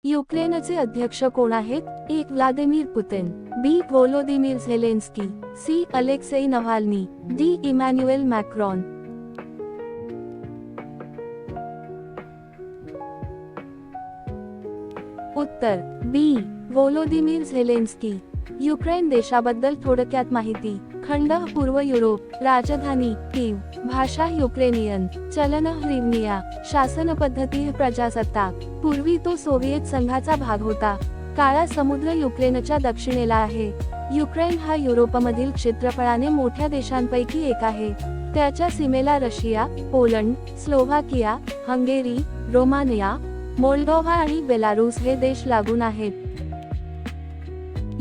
युक्रेनचे अध्यक्ष कोण आहेत? A. Vladimir Putin, B. Volodymyr Zelenskyy, C. Alexei Navalny, D. Emmanuel Macron. उत्तर बी. Volodymyr Zelensky. युक्रेन देशाबद्दल थोडक्यात माहिती. खंड पूर्व युरोप. राजधानी कीव. भाषा युक्रेनियन. चलन ह्रिव्निया. शासन पद्धती प्रजासत्ताक. पूर्वी तो सोव्हिएत संघाचा भाग होता. काळा समुद्र युक्रेनच्या दक्षिणेला आहे. युक्रेन हा युरोपमधील क्षेत्रफळाने मोठ्या देशांपैकी एक आहे. त्याच्या सीमेला Russia, Poland, Slovakia, Hungary, Romania, Moldova आणि बेलारूस हे देश लागून आहेत.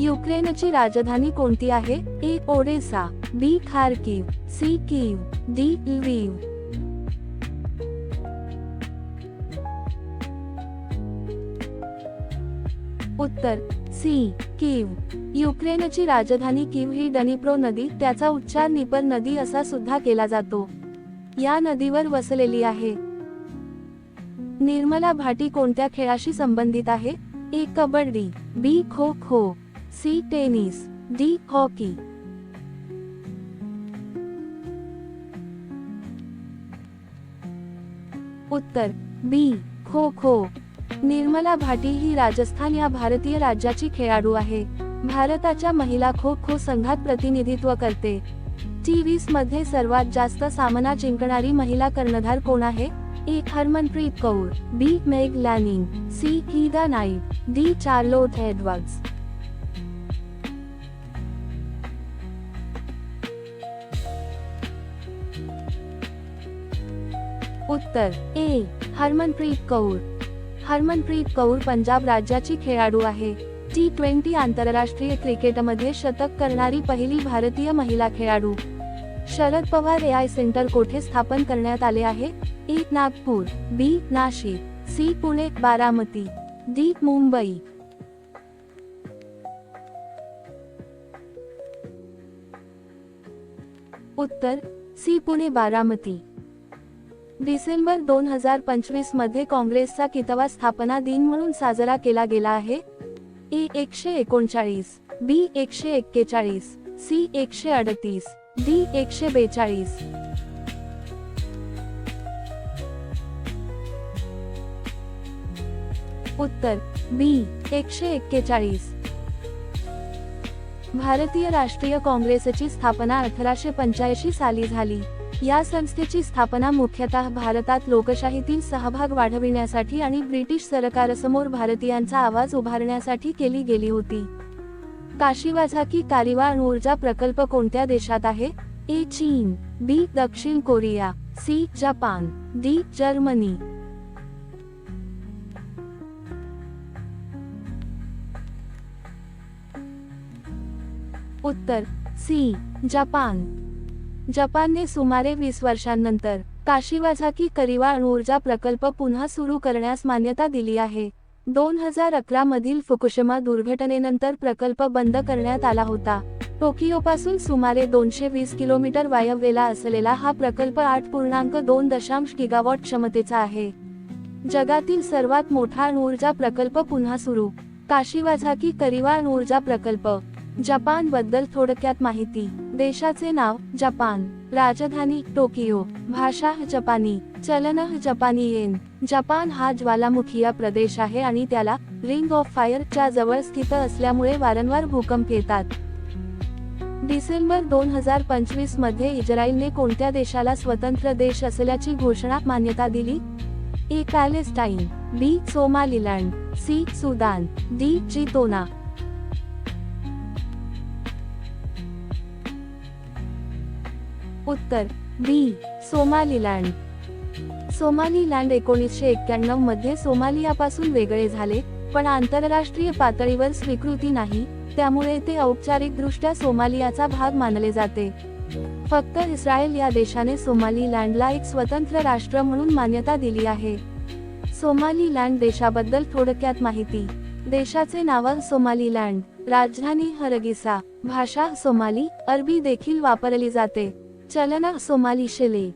युक्रेनची राजधानी कोणती आहे? A. Odesa, B. Kharkiv, C. Kyiv, D. Lviv. उत्तर सी. कीव. युक्रेनची राजधानी कीव ही डनिप्रो नदी, त्याचा उच्चार निपर नदी असा सुद्धा केला जातो, या नदीवर वसलेली आहे. निर्मला भाटी कोणत्या खेळाशी संबंधित आहे? ए. कबड्डी, बी. Kho kho, C. Tennis, D. Hockey. उत्तर बी. खो खो. निर्मला भाटी ही राजस्थान या भारतीय राज्याची खेळाडू आहे. भारताच्या महिला खो खो संघात प्रतिनिधित्व करते. T20 मध्ये सर्वात जास्त सामना जिंकणारी महिला कर्णधार कोण आहे? A. Harmanpreet Kaur, B. Meg Lanning, C. Heather Knight, D. Charlotte Edwards. उत्तर ए. हरमनप्रीत कौर. हरमनप्रीत कौर पंजाब राज्याची खेळाडू आहे. T20 आंतरराष्ट्रीय क्रिकेटमध्ये शतक करणारी पहिली भारतीय महिला खेळाडू. शरद पवार AI सेंटर कोठे स्थापन करण्यात आले आहे? ए. नागपूर, बी. नाशिक, सी. पुणे बारामती, डी. मुंबई. उत्तर सी. पुणे बारामती. डिसेंबर 2025 मध्ये काँग्रेसचा कितवा स्थापना दिन म्हणून साजरा केला गेला आहे? ए. 139, बी. 141, सी. 138, डी. 142. उत्तर बी. 141. भारतीय राष्ट्रीय काँग्रेसची स्थापना 1885 साली झाली. या संस्थेची स्थापना मुख्यतः भारतात लोकशाहीतील सहभाग वाढविण्यासाठी आणि ब्रिटिश सरकारसमोर भारतीयांचा आवाज उभारण्यासाठी केली गेली होती. काशिवाझाकी कारिवा अणुऊर्जा प्रकल्प कोणत्या देशात आहे? ए. चीन, बी. दक्षिण कोरिया, सी. जपान, डी. जर्मनी. उत्तर सी. जपान. जपानने सुमारे 20 वर्षांनंतर काशिवाझाकी कारिवा अणुऊर्जा प्रकल्प पुन्हा सुरू करण्यास मान्यता दिली आहे. 2011 मधील फुकुशिमा दुर्घटनेनंतर प्रकल्प बंद करण्यात आला होता. टोकियोपासून सुमारे 220 किलोमीटर वायव्येला असलेला हा प्रकल्प 8.2 गिगावॉट क्षमतेचा आहे. जगातील सर्वात मोठा अणुऊर्जा प्रकल्प पुन्हा सुरू. काशिवाझाकी कारिवा अणुऊर्जा प्रकल्प. जपान बद्दल थोडक्यात माहिती. देशाचे नाव जपान. राजधानी टोकियो. भाषा जपानी. चलन जपानी येन. जपान हा ज्वालामुखीय प्रदेश आहे आणि त्याला रिंग ऑफ फायर च्या जवळ स्थित असल्यामुळे वारंवार भूकंप येतात. डिसेंबर 2025 मध्ये इस्रायलने कोणत्या देशाला स्वतंत्र देश असल्याची घोषणा मान्यता दिली? ए. पॅलेस्टाईन, बी. सोमालिलँड, सी. सुदान, डी. चितोना. उत्तर बी. सोमालिलँड. सोमालिलँड 1991 मध्ये सोमालियापासून वेगळे झाले, पण आंतरराष्ट्रीय पातळीवर स्वीकृती नाही, त्यामुळे ते औपचारिकदृष्ट्या सोमालियाचा भाग मानले जाते. फक्त इस्रायल या देशाने सोमालिलँडला एक स्वतंत्र राष्ट्र म्हणून मान्यता दिली आहे. सोमालिलँड देशाबद्दल थोडक्यात माहिती. देशाचे नाव सोमालिलँड. राजधानी हरगिसा. भाषा सोमाली, अरबी देखील वापरली जाते. चलन सोमाली शिले.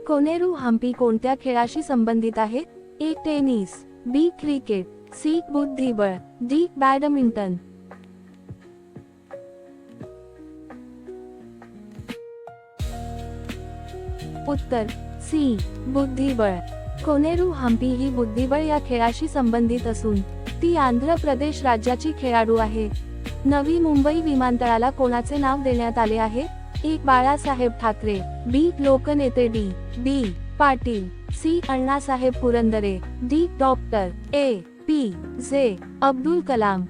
कोनेरू हम्पी कोणत्या खेळाशी संबंधित आहे? ए. टेनिस, बी क्रिकेट, सी बुद्धिबळ, डी बॅडमिंटन. उत्तर सी बुद्धिबळ. कोनेरू हम्पी ही बुद्धिबळ या खेळाशी संबंधित असून ती आंध्र प्रदेश राज्याची खेळाडू आहे. नवी मुंबई विमानतळाला कोणाचे नाव देण्यात आले आहे? ए बाळासाहेब ठाकरे, बी लोकनेते D B Patil, C Annasaheb Purandare, D doctor A P J Abdul Kalam.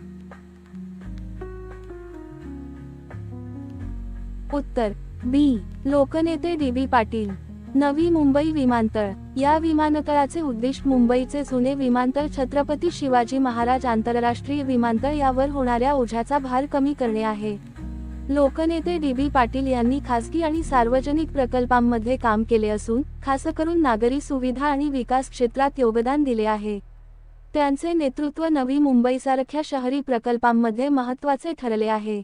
उत्तर बी लोकनेते डी बी पाटील. नवी मुंबई विमानतळ या विमानतळाचे उद्दिष्ट मुंबईचे जुने विमानतळ छत्रपती शिवाजी महाराज आंतरराष्ट्रीय विमानतळ यावर होणाऱ्या ओझ्याचा भार कमी करणे आहे. लोकनेते डी बी पाटील यांनी खासगी आणि सार्वजनिक प्रकल्पांमध्ये काम केले असून खासकरून नागरी सुविधा आणि विकास क्षेत्रात योगदान दिले आहे. त्यांचे नेतृत्व नवी मुंबईसारख्या शहरी प्रकल्पांमध्ये महत्त्वाचे ठरले आहे.